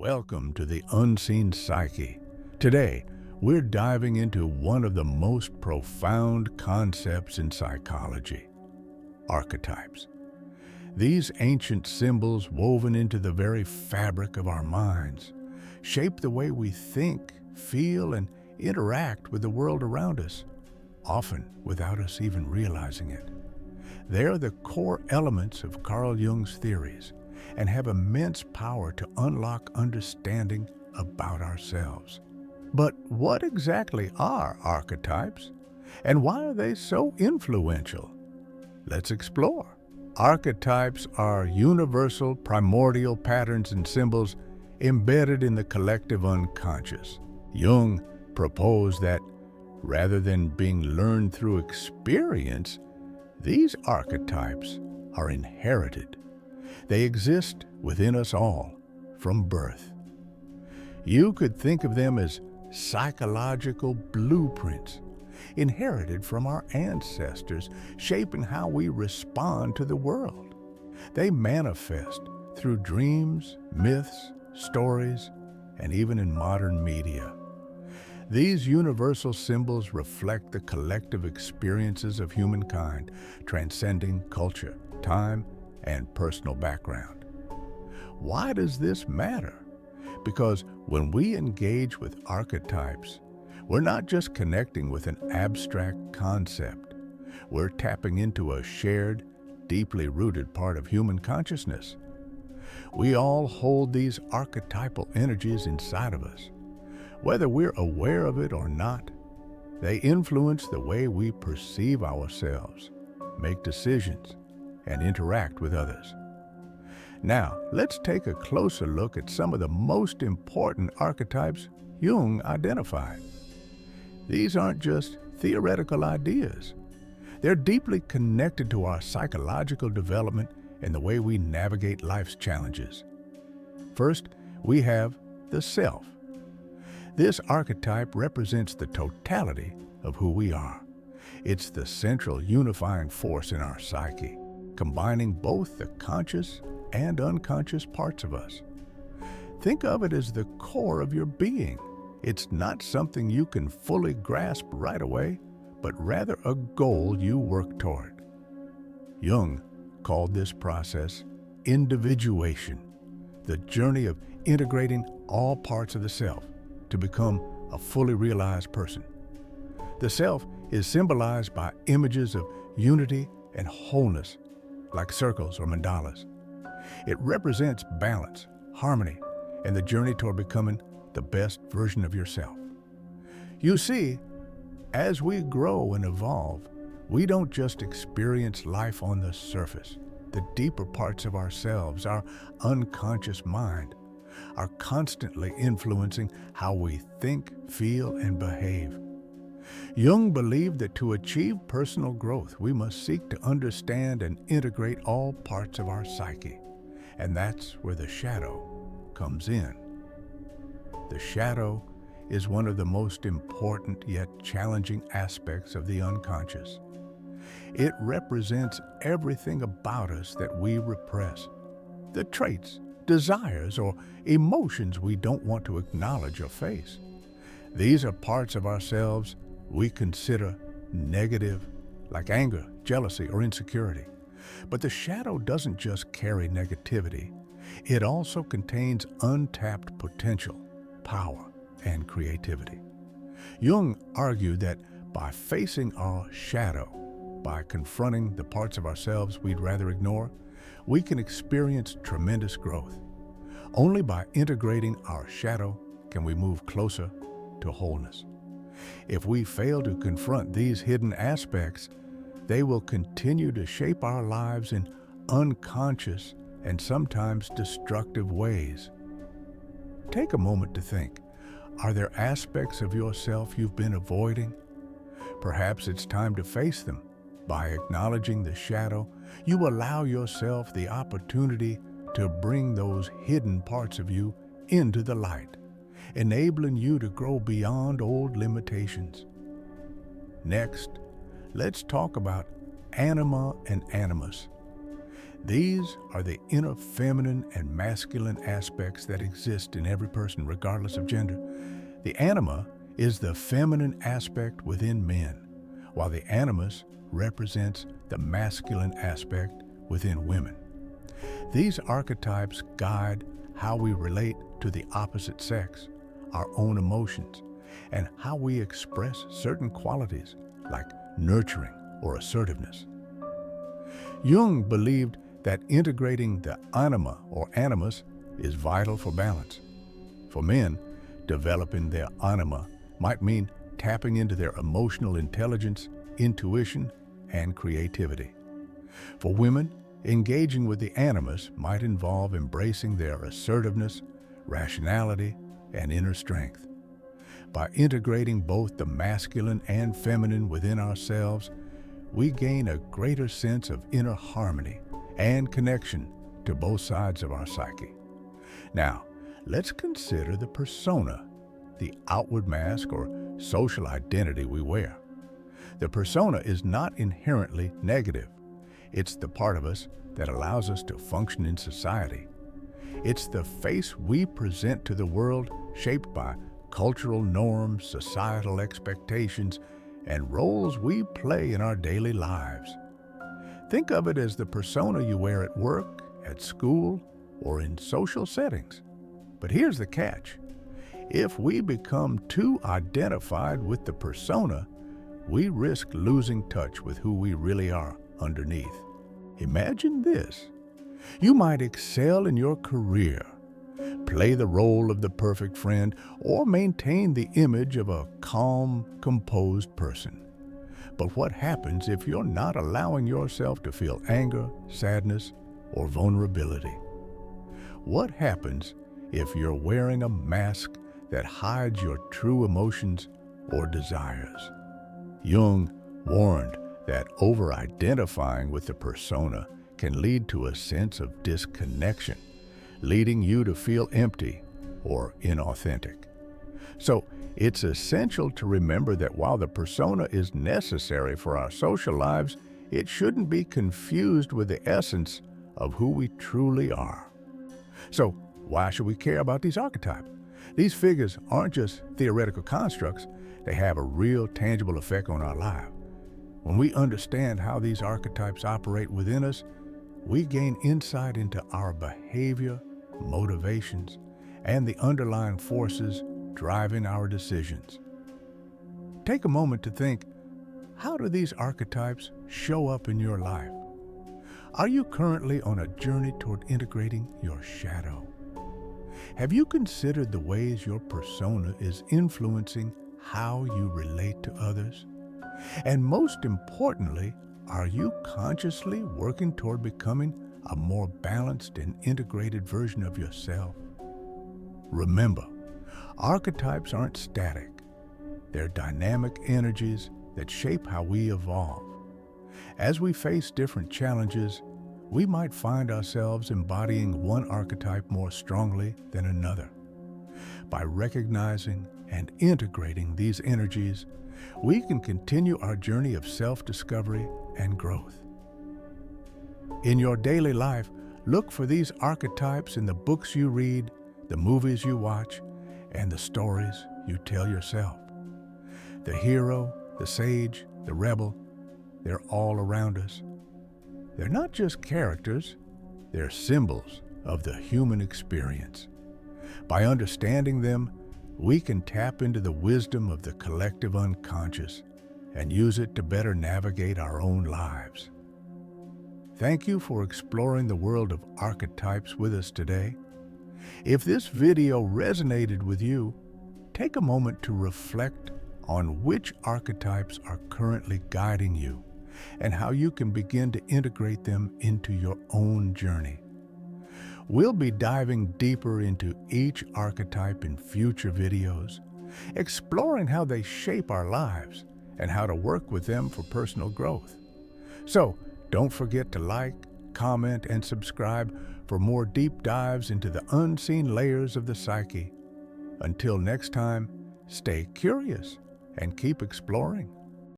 Welcome to the Unseen Psyche. Today, we're diving into one of the most profound concepts in psychology, archetypes. These ancient symbols woven into the very fabric of our minds shape the way we think, feel, and interact with the world around us, often without us even realizing it. They are the core elements of Carl Jung's theories and have immense power to unlock understanding about ourselves. But what exactly are archetypes, and why are they so influential? Let's explore. Archetypes are universal, primordial patterns and symbols embedded in the collective unconscious. Jung proposed that rather than being learned through experience, these archetypes are inherited. They exist within us all from birth. You could think of them as psychological blueprints inherited from our ancestors, shaping how we respond to the world. They manifest through dreams, myths, stories, and even in modern media. These universal symbols reflect the collective experiences of humankind, transcending culture, time, and personal background. Why does this matter? Because when we engage with archetypes, we're not just connecting with an abstract concept. We're tapping into a shared, deeply rooted part of human consciousness. We all hold these archetypal energies inside of us. Whether we're aware of it or not, they influence the way we perceive ourselves, make decisions, and interact with others. Now, let's take a closer look at some of the most important archetypes Jung identified. These aren't just theoretical ideas. They're deeply connected to our psychological development and the way we navigate life's challenges. First, we have the self. This archetype represents the totality of who we are. It's the central unifying force in our psyche, combining both the conscious and unconscious parts of us. Think of it as the core of your being. It's not something you can fully grasp right away, but rather a goal you work toward. Jung called this process individuation, the journey of integrating all parts of the self to become a fully realized person. The self is symbolized by images of unity and wholeness, like circles or mandalas. It represents balance, harmony, and the journey toward becoming the best version of yourself. You see, as we grow and evolve, we don't just experience life on the surface. The deeper parts of ourselves, our unconscious mind, are constantly influencing how we think, feel, and behave. Jung believed that to achieve personal growth, we must seek to understand and integrate all parts of our psyche. And that's where the shadow comes in. The shadow is one of the most important yet challenging aspects of the unconscious. It represents everything about us that we repress, the traits, desires, or emotions we don't want to acknowledge or face. These are parts of ourselves we consider negative, like anger, jealousy, or insecurity. But the shadow doesn't just carry negativity. It also contains untapped potential, power, and creativity. Jung argued that by facing our shadow, by confronting the parts of ourselves we'd rather ignore, we can experience tremendous growth. Only by integrating our shadow can we move closer to wholeness. If we fail to confront these hidden aspects, they will continue to shape our lives in unconscious and sometimes destructive ways. Take a moment to think. Are there aspects of yourself you've been avoiding? Perhaps it's time to face them. By acknowledging the shadow, you allow yourself the opportunity to bring those hidden parts of you into the light, enabling you to grow beyond old limitations. Next, let's talk about Anima and Animus. These are the inner feminine and masculine aspects that exist in every person, regardless of gender. The anima is the feminine aspect within men, while the animus represents the masculine aspect within women. These archetypes guide how we relate to the opposite sex, our own emotions, and how we express certain qualities like nurturing or assertiveness. Jung believed that integrating the anima or animus is vital for balance. For men, developing their anima might mean tapping into their emotional intelligence, intuition, and creativity. For women, engaging with the animus might involve embracing their assertiveness, rationality, and inner strength. By integrating both the masculine and feminine within ourselves, we gain a greater sense of inner harmony and connection to both sides of our psyche. Now, let's consider the persona, the outward mask or social identity we wear. The persona is not inherently negative. It's the part of us that allows us to function in society. It's the face we present to the world, shaped by cultural norms, societal expectations, and roles we play in our daily lives. Think of it as the persona you wear at work, at school, or in social settings. But here's the catch. If we become too identified with the persona, we risk losing touch with who we really are underneath. Imagine this. You might excel in your career, play the role of the perfect friend, or maintain the image of a calm, composed person. But what happens if you're not allowing yourself to feel anger, sadness, or vulnerability? What happens if you're wearing a mask that hides your true emotions or desires? Jung warned that over-identifying with the persona can lead to a sense of disconnection, leading you to feel empty or inauthentic. So, it's essential to remember that while the persona is necessary for our social lives, it shouldn't be confused with the essence of who we truly are. So, why should we care about these archetypes? These figures aren't just theoretical constructs, they have a real tangible effect on our lives. When we understand how these archetypes operate within us, we gain insight into our behavior, motivations, and the underlying forces driving our decisions. Take a moment to think, how do these archetypes show up in your life? Are you currently on a journey toward integrating your shadow? Have you considered the ways your persona is influencing how you relate to others? And most importantly, are you consciously working toward becoming a more balanced and integrated version of yourself? Remember, archetypes aren't static. They're dynamic energies that shape how we evolve. As we face different challenges, we might find ourselves embodying one archetype more strongly than another. By recognizing and integrating these energies, we can continue our journey of self-discovery and growth. In your daily life, look for these archetypes in the books you read, the movies you watch, and the stories you tell yourself. The hero, the sage, the rebel, they're all around us. They're not just characters, they're symbols of the human experience. By understanding them, we can tap into the wisdom of the collective unconscious and use it to better navigate our own lives. Thank you for exploring the world of archetypes with us today. If this video resonated with you, take a moment to reflect on which archetypes are currently guiding you and how you can begin to integrate them into your own journey. We'll be diving deeper into each archetype in future videos, exploring how they shape our lives and how to work with them for personal growth. So, don't forget to like, comment, and subscribe for more deep dives into the unseen layers of the psyche. Until next time, stay curious and keep exploring.